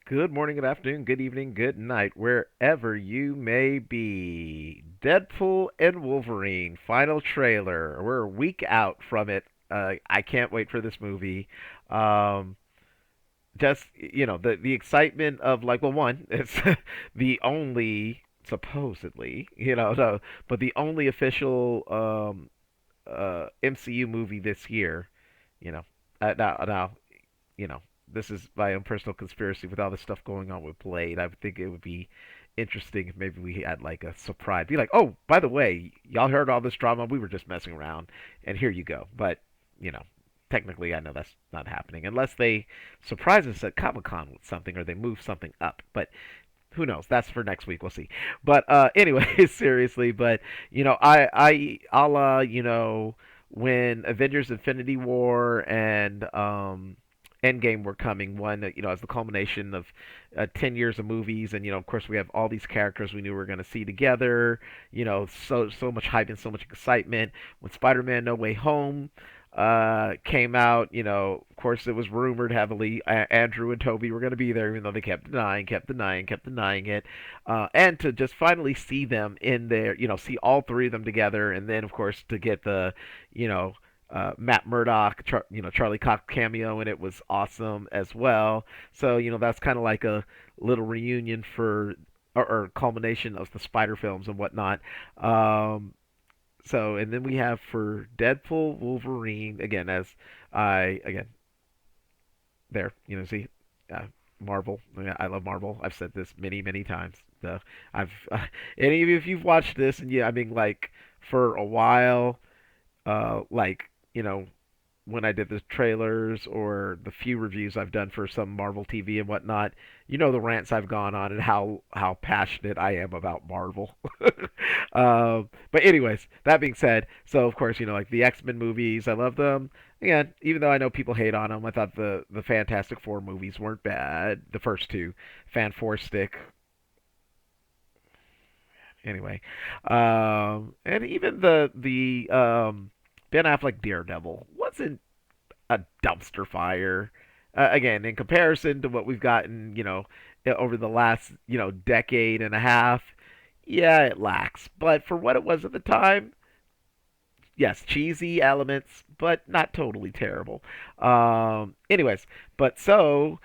Good morning, good afternoon, good evening, good night, wherever you may be. Deadpool and Wolverine final trailer. We're a week out from it. I can't wait for this movie. Um, just the excitement of like, well, one, it's the only supposedly, no, but the only official MCU movie this year. You know, now you know, this is my own personal conspiracy with all the stuff going on with Blade. I would think it would be interesting if maybe we had like a surprise. Be like, oh, by the way, y'all heard all this drama? We were just messing around, and here you go. But you know, technically, I know that's not happening unless they surprise us at Comic Con with something or they move something up. But who knows? That's for next week. We'll see. But anyway, seriously. But I'll when Avengers: Infinity War and Endgame were coming. One, as the culmination of 10 years of movies, and of course, we have all these characters we knew we were going to see together. So much hype and so much excitement when Spider-Man: No Way Home came out. Of course, it was rumored heavily Andrew and Toby were going to be there, even though they kept denying it. And to just finally see them in there, see all three of them together, and then of course to get the, you know, Matt Murdock, Charlie Cox cameo, and it was awesome as well. So that's kind of like a little reunion for or culmination of the Spider films and whatnot. And then we have for Deadpool, Wolverine again as I again there see uh, Marvel. I love Marvel. I've said this many times. I've any of you if you've watched this and yeah, I mean like for a while, like when I did the trailers or the few reviews I've done for some Marvel TV and whatnot, the rants I've gone on and how passionate I am about Marvel. But anyways, that being said, so of course like the X Men movies, I love them. Again, even though I know people hate on them, I thought the Fantastic Four movies weren't bad. The first two, Fan Four Stick. Anyway, and even the Ben Affleck Daredevil wasn't a dumpster fire. Again, in comparison to what we've gotten, over the last, decade and a half, yeah, it lacks. But for what it was at the time, yes, cheesy elements, but not totally terrible. Anyways, but so,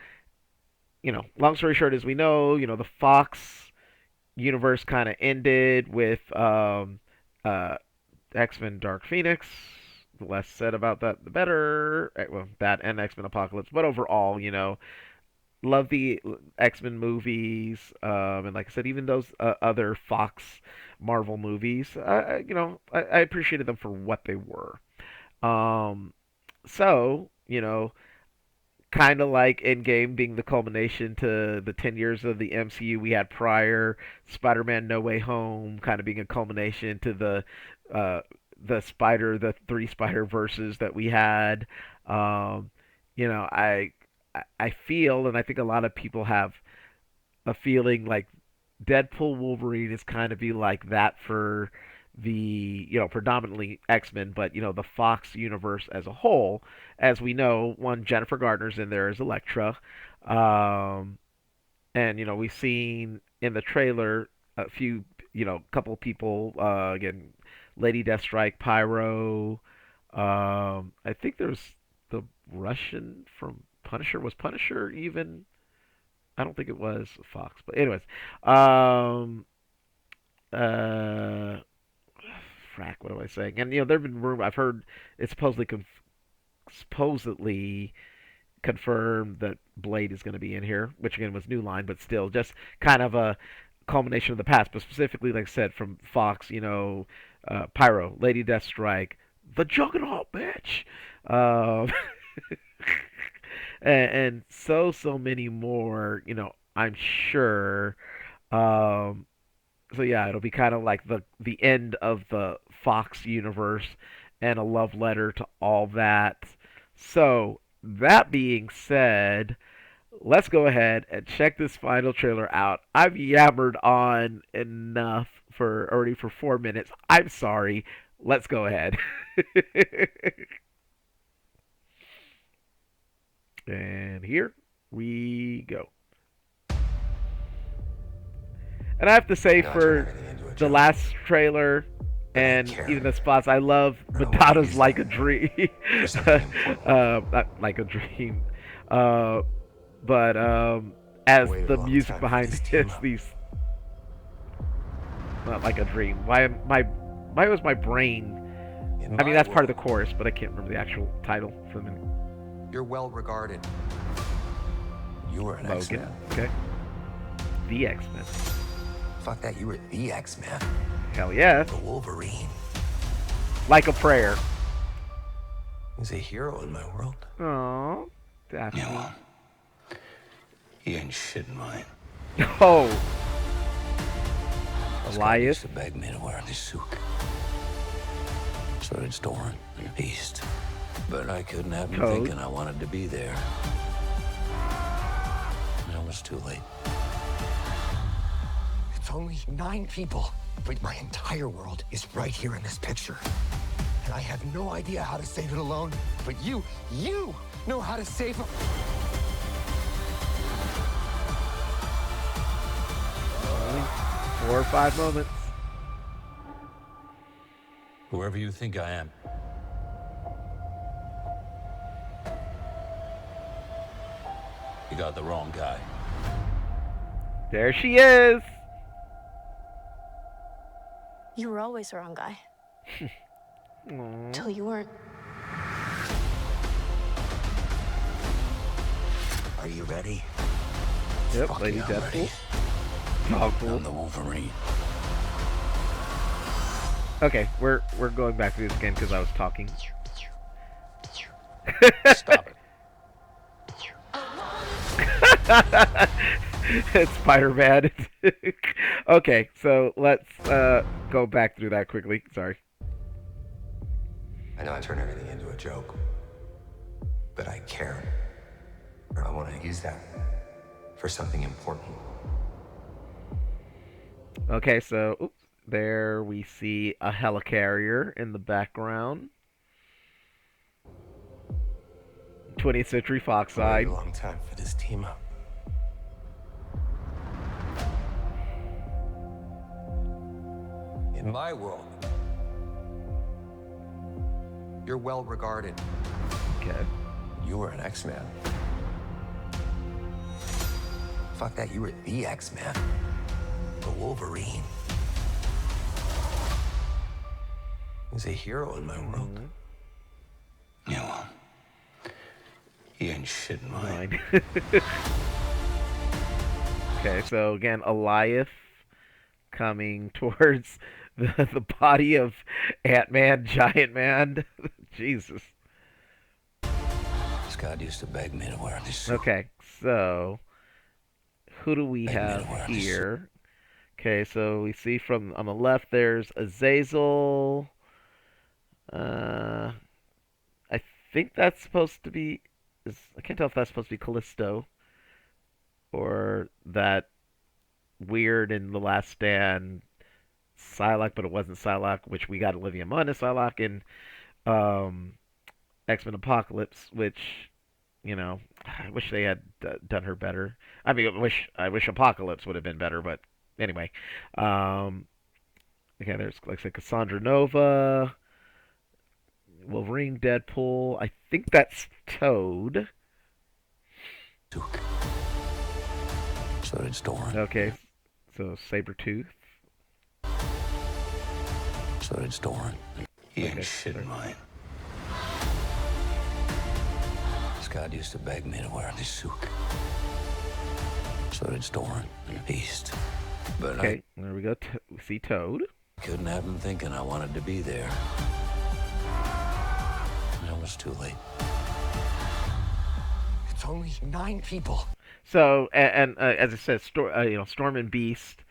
long story short, as we know, the Fox universe kind of ended with uh, X Men Dark Phoenix. The less said about that, the better. Well, that and X Men Apocalypse, but overall, love the X Men movies, and like I said, even those other Fox Marvel movies. I appreciated them for what they were. Um, so kind of like Endgame being the culmination to the 10 years of the MCU we had prior, Spider-Man No Way Home kind of being a culmination to uh, the three Spider verses that we had. Um, you know, I feel, and I think a lot of people have a feeling like Deadpool Wolverine is kind of be like that for the predominantly X-Men, but the Fox universe as a whole. As we know, one Jennifer Gardner's in there as Elektra, um, and we've seen in the trailer a few couple people again, Lady Deathstrike, Pyro. I think there's the Russian from Punisher. Was Punisher even? I don't think it was Fox, but anyways, um, uh, frack, what am I saying? And there've been rumors. I've heard it's supposedly confirmed that Blade is going to be in here, which again was New Line, but still just kind of a culmination of the past. But specifically, like I said, from Fox, Pyro, Lady Deathstrike, the Juggernaut bitch, um, and so many more. I'm sure. Um, so yeah, it'll be kind of like the end of the Fox universe and a love letter to all that. So that being said, let's go ahead and check this final trailer out. I've yammered on enough for already for 4 minutes. I'm sorry. Let's go ahead. And here we go. And I have to I say, know I turn for everything into a the joke, last trailer but I and care. even the spots, I love And I want to Madonna's use "Like that a Dream." for something important. Not "Like a Dream," uh, but I as waited a the long music time for behind this team hits up. these, not "Like a Dream." Why was my brain? In I mean, my that's part of the world, chorus, but I can't remember the actual title for the minute. you're well regarded. You were an Logan. X-Man. Okay. The X-Men. Fuck that, you were the X-Man. Hell yes. The Wolverine. Like a prayer. He's a hero in my world. Oh, Daphne. Yeah, well, he ain't shit in mine. Oh, This guy used Elias. to beg me to wear this suit. So did Storm and Beast. But I couldn't have him Toad. thinking I wanted to be there. And it was too late. It's only 9 people, but my entire world is right here in this picture. And I have no idea how to save it alone, but you know how to save them. Only 4 or 5 moments. Whoever you think I am. You got the wrong guy. There she is. You were always the wrong guy. Aww. Till you weren't. Are you ready? Yep, Fuck Lady yeah, I'm Deadpool. ready. Dogpool. I'm the Wolverine. Okay, we're going back to this again because I was talking. Stop it. It's Spider-Man. Okay, so let's go back through that quickly. Sorry. I know I turn everything into a joke, but I care. I want to use that for something important. Okay, so oops, there we see a helicarrier in the background. 20th Century Fox I waited side. a long time for this team up. In my world, you're well regarded. Okay. You were an X-Man. Fuck that, you were the X-Man. The Wolverine. He's a hero in my world. Yeah, well, he ain't shit in mine. Fine. Okay, so again, Elias coming towards the body of Ant-Man, Giant Man. Jesus. This guy used to beg me to wear this suit. Okay, so who do we Beg me to have wear this suit. here? Okay, so we see from on the left there's Azazel. I think that's supposed to be. I can't tell if that's supposed to be Callisto or that weird in The Last Stand Psylocke, but it wasn't Psylocke, which we got Olivia Munn as Psylocke in X-Men Apocalypse, which I wish they had done her better. I mean, I wish Apocalypse would have been better, but anyway. Okay, there's like I said, Cassandra Nova, Wolverine, Deadpool. I think that's Toad. Duke. So did Storm. Okay, so Sabretooth. So did Storm. He ain't Okay, shit in mine. This guy used to beg me to wear this suit. So did Storm and Beast. But Okay, there we go. We see Toad. I couldn't have him thinking I wanted to be there. And it was too late. It's only 9 people. So, and as I said, Storm and Beast.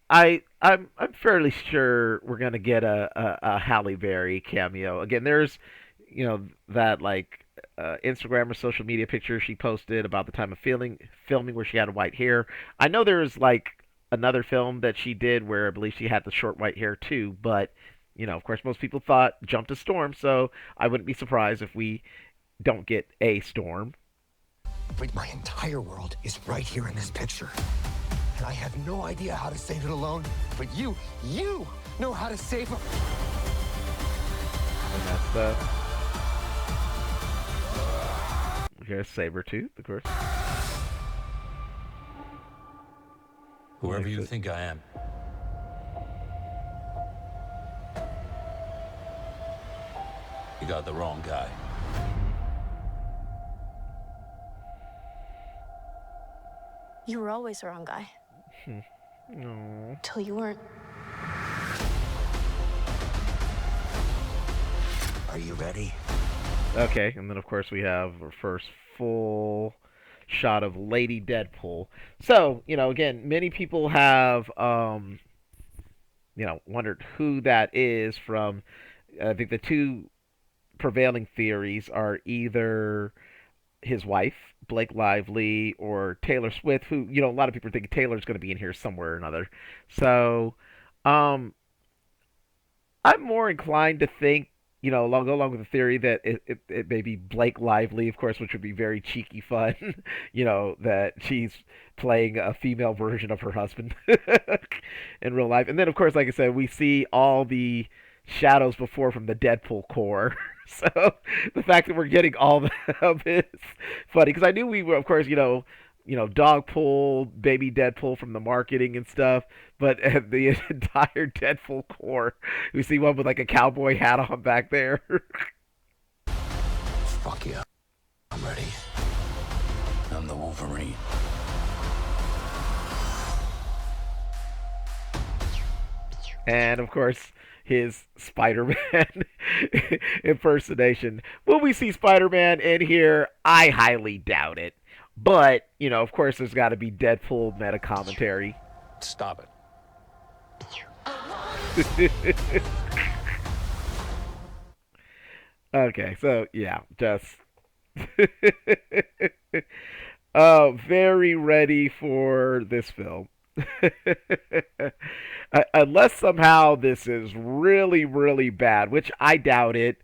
I'm fairly sure we're gonna get a Halle Berry cameo again. There's that like Instagram or social media picture she posted about the time of filming where she had white hair. I know there's like another film that she did where I believe she had the short white hair too, but of course most people thought jump to Storm, so I wouldn't be surprised if we don't get a Storm. But my entire world is right here in this picture. and I have no idea how to save it alone. But you know how to save him. And that's the here's Sabretooth, of course. Whoever you think I am. You got the wrong guy. You were always the wrong guy. No. Till you weren't. Are you ready? Okay, and then of course we have our first full shot of Lady Deadpool. So, again, many people have wondered who that is from. I think the two prevailing theories are either his wife, Blake Lively, or Taylor Swift, who, a lot of people think Taylor's going to be in here somewhere or another. So, um, I'm more inclined to think, go along with the theory that it may be Blake Lively, of course, which would be very cheeky fun, that she's playing a female version of her husband in real life. And then, of course, like I said, we see all the shadows before from the Deadpool core. So the fact that we're getting all of it is funny because I knew we were, of course, Dogpool, Baby Deadpool from the marketing and stuff, but the entire Deadpool core, we see one with like a cowboy hat on back there. Fuck yeah. I'm ready. I'm the Wolverine. And of course, his Spider-Man impersonation. Will we see Spider-Man in here? I highly doubt it. But, of course, there's got to be Deadpool meta commentary. Stop it. Okay, so, yeah, just... very ready for this film. Unless somehow this is really, really bad, which I doubt it.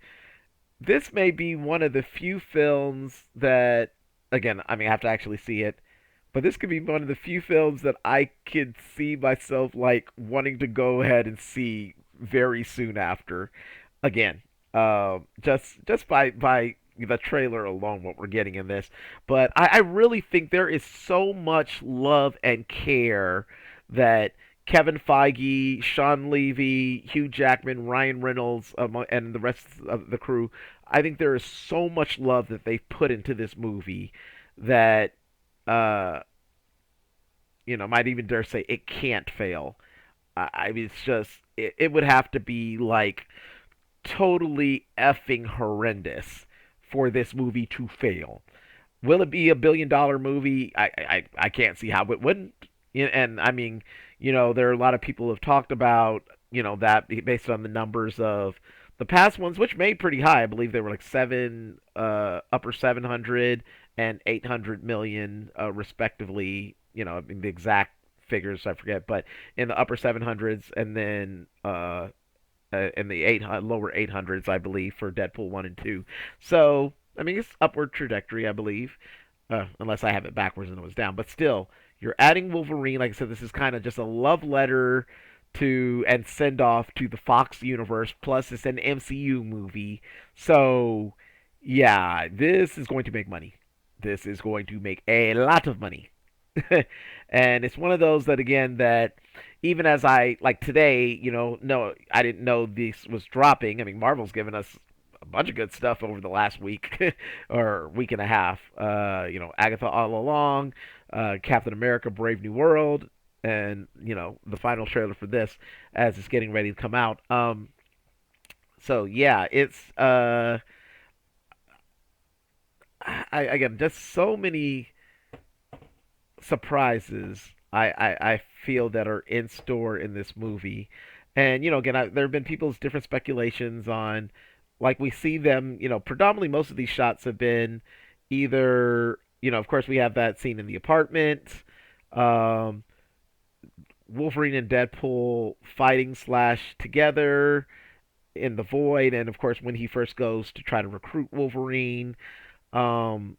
This may be one of the few films that, again, I mean, I have to actually see it, but this could be one of the few films that I could see myself like wanting to go ahead and see very soon after. Again, just by the trailer alone, what we're getting in this, but I really think there is so much love and care that Kevin Feige, Sean Levy, Hugh Jackman, Ryan Reynolds, and the rest of the crew. I think there is so much love that they've put into this movie that, uh, might even dare say it can't fail. I mean, it's just, it would have to be like totally effing horrendous for this movie to fail. Will it be $1 billion movie? I can't see how it wouldn't. And I mean, there are a lot of people who have talked about, that based on the numbers of the past ones, which made pretty high. I believe they were like upper 700 and 800 million, respectively. I mean, the exact figures I forget, but in the upper 700s, and then in the lower 800s, I believe, for Deadpool 1 and 2. So, I mean, it's upward trajectory, I believe, unless I have it backwards and it was down. But still, you're adding Wolverine. Like I said, this is kind of just a love letter to and send off to the Fox universe. Plus, it's an MCU movie. So, yeah, this is going to make money. This is going to make a lot of money. And it's one of those that, again, that even as I like today, no, I didn't know this was dropping. I mean, Marvel's given us a bunch of good stuff over the last week or week and a half. Agatha All Along, Captain America: Brave New World, and the final trailer for this as it's getting ready to come out. So yeah, it's again just so many surprises I feel that are in store in this movie. And again, there have been people's different speculations on, like we see them. Predominantly most of these shots have been either, of course we have that scene in the apartment, um, Wolverine and Deadpool fighting slash together in the void, and of course when he first goes to try to recruit Wolverine. Um,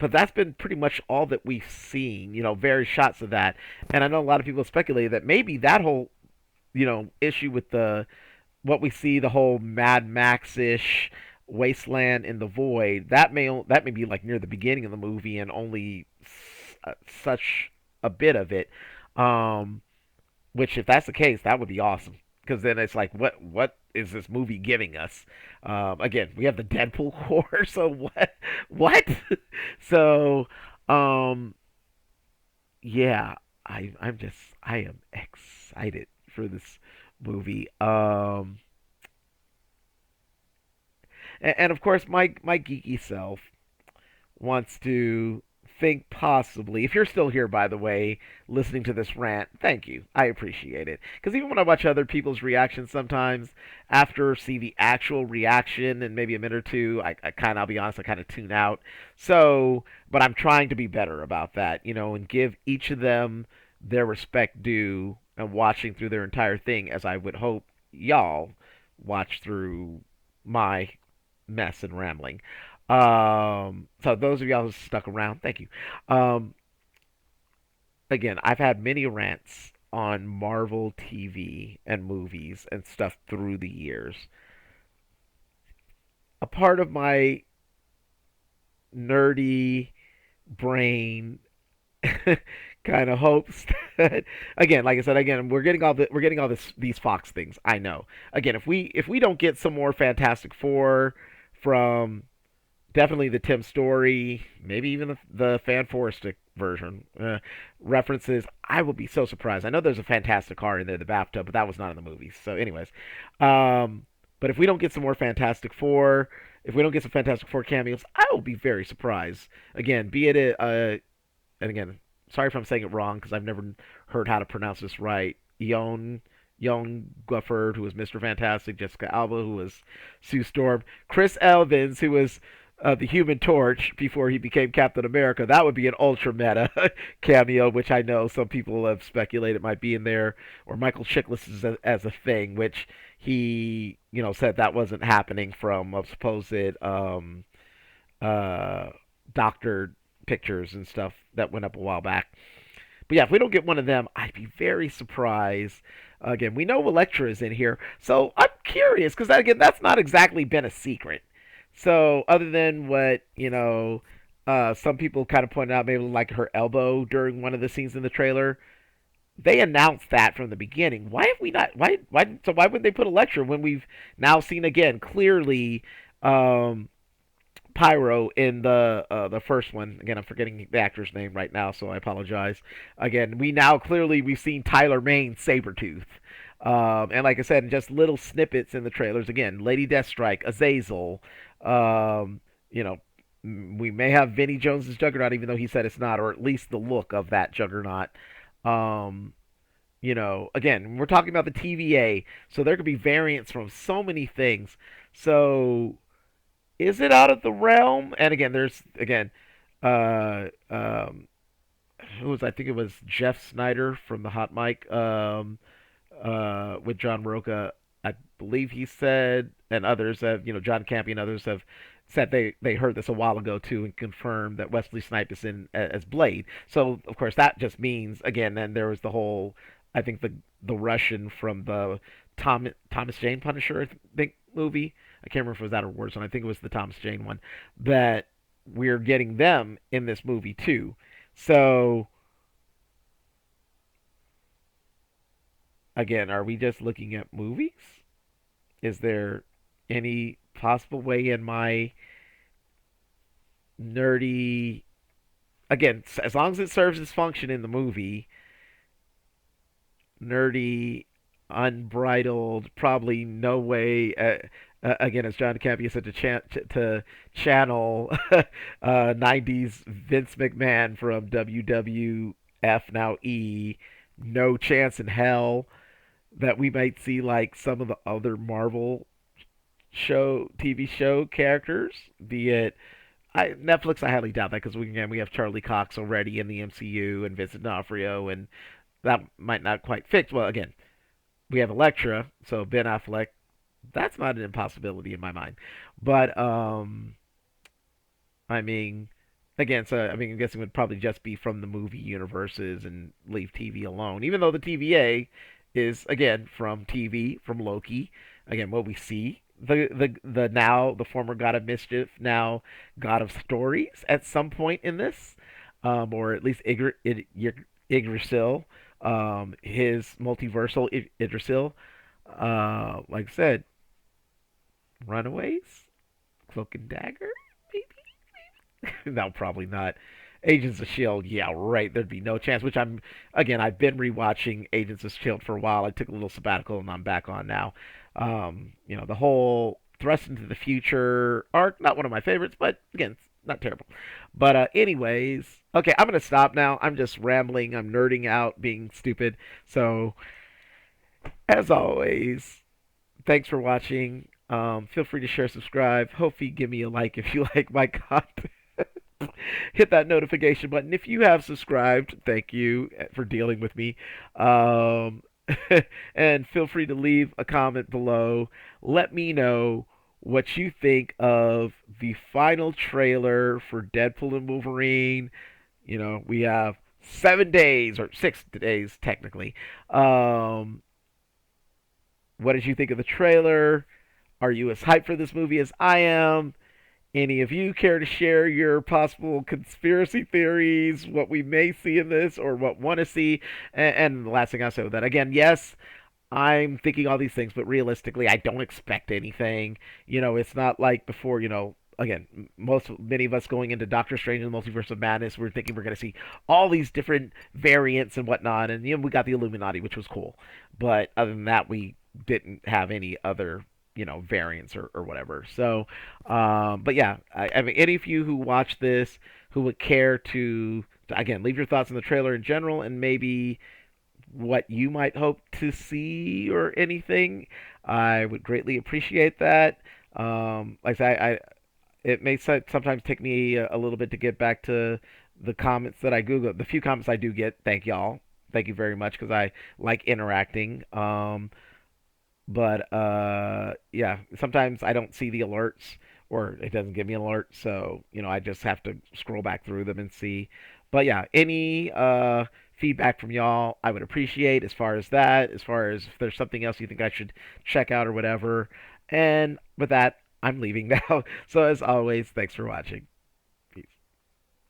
but that's been pretty much all that we've seen. Various shots of that, and I know a lot of people speculated that maybe that whole issue with the what we see, the whole Mad Max ish wasteland in the void, that may be like near the beginning of the movie and only such a bit of it. Um, which, if that's the case, that would be awesome. Because then it's like, what is this movie giving us? Again, we have the Deadpool core, so what? so, um, yeah, I am excited for this movie. And of course, my geeky self wants to think possibly, if you're still here, by the way, listening to this rant, thank you. I appreciate it. Because even when I watch other people's reactions sometimes, after see the actual reaction in maybe a minute or two, I'll be honest, I kind of tune out. So, but I'm trying to be better about that, and give each of them their respect due and watching through their entire thing as I would hope y'all watch through my mess and rambling. So those of y'all who stuck around, thank you. Um, Again, I've had many rants on Marvel TV and movies and stuff through the years. A part of my nerdy brain kind of hopes that, again, like I said, again, we're getting all these Fox things. I know. Again, if we don't get some more Fantastic Four from definitely the Tim Story, maybe even the Fan Forestic version references, I will be so surprised. I know there's a Fantastic Car in there, the bathtub, but that was not in the movies. So, anyways, but if we don't get some more Fantastic Four, if we don't get some Fantastic Four cameos, I will be very surprised. Again, be it and again, sorry if I'm saying it wrong because I've never heard how to pronounce this right. Young Gufford, who was Mr. Fantastic, Jessica Alba, who was Sue Storm, Chris Evans, who was the Human Torch before he became Captain America. That would be an ultra meta cameo, which I know some people have speculated might be in there, or Michael Chiklis as a thing, which he said that wasn't happening from a supposed uh, doctored pictures and stuff that went up a while back. But yeah, if we don't get one of them, I'd be very surprised. Again, we know Elektra is in here, so I'm curious because again, that's not exactly been a secret. So other than what some people kind of pointed out, maybe like her elbow during one of the scenes in the trailer, they announced that from the beginning. Why have we not? Why would they put Elektra when we've now seen again clearly um, Pyro in the first one. Again, I'm forgetting the actor's name right now, so I apologize. Again, we've seen Tyler Mane Sabretooth. And like I said, just little snippets in the trailers. Again, Lady Deathstrike, Azazel. You know, we may have Vinnie Jones's Juggernaut, even though he said it's not, or at least the look of that Juggernaut. Um, again, we're talking about the TVA, so there could be variants from so many things. So is it out of the realm? And again, there's again, who was I think it was Jeff Snyder from the Hot Mic, with John Roca. I believe he said, and others have, John Campy and others have said they heard this a while ago too and confirmed that Wesley Snipes is in as Blade. So of course that just means again. Then there was the whole, I think the Russian from the Thomas Jane Punisher, I think movie. I can't remember if it was that or Warzone. I think it was the Thomas Jane one. That we're getting them in this movie too. So again, are we just looking at movies? Is there any possible way in my nerdy, again, as long as it serves its function in the movie, nerdy, unbridled, probably no way. Again, as John Campia said, to channel 90s Vince McMahon from WWF, now E, no chance in hell that we might see like some of the other Marvel TV show characters, be it Netflix. I highly doubt that because we have Charlie Cox already in the MCU and Vincent D'Onofrio, and that might not quite fit. Well, again, we have Elektra, so Ben Affleck. That's not an impossibility in my mind. But I mean, again, so I mean, I'm guessing it would probably just be from the movie universes and leave TV alone. Even though the TVA is again from TV, from Loki. Again, what we see the now the former god of mischief, now god of stories at some point in this, or at least Yggdrasil, his multiversal Yggdrasil. Like I said, Runaways, Cloak and Dagger, maybe. No, probably not. Agents of Shield, yeah, right. There'd be no chance. Which I'm again. I've been rewatching Agents of Shield for a while. I took a little sabbatical and I'm back on now. The whole thrust into the future arc, not one of my favorites, but again, not terrible. But anyways, okay, I'm gonna stop now. I'm just rambling. I'm nerding out, being stupid. So as always, thanks for watching. Feel free to share, subscribe. Hopefully, give me a like if you like my content. Hit that notification button. If you have subscribed, thank you for dealing with me. Um, and feel free to leave a comment below. Let me know what you think of the final trailer for Deadpool and Wolverine. We have 7 days or 6 days technically. What did you think of the trailer? Are you as hyped for this movie as I am? Any of you care to share your possible conspiracy theories, what we may see in this, or what want to see? And the last thing I'll say with that, again, yes, I'm thinking all these things, but realistically, I don't expect anything. It's not like before. Again, many of us going into Doctor Strange and the Multiverse of Madness, we're thinking we're going to see all these different variants and whatnot, and we got the Illuminati, which was cool. But other than that, we didn't have any other variants or whatever. So, but yeah, I mean, any of you who watch this who would care to again leave your thoughts on the trailer in general and maybe what you might hope to see or anything, I would greatly appreciate that. Like I say, it may sometimes take me a little bit to get back to the comments that I Google. The few comments I do get, thank y'all. Thank you very much because I like interacting. But yeah, sometimes I don't see the alerts or it doesn't give me an alert, so I just have to scroll back through them and see. But yeah, any feedback from y'all I would appreciate as far as that, as far as if there's something else you think I should check out or whatever. And with that, I'm leaving now. So as always, thanks for watching.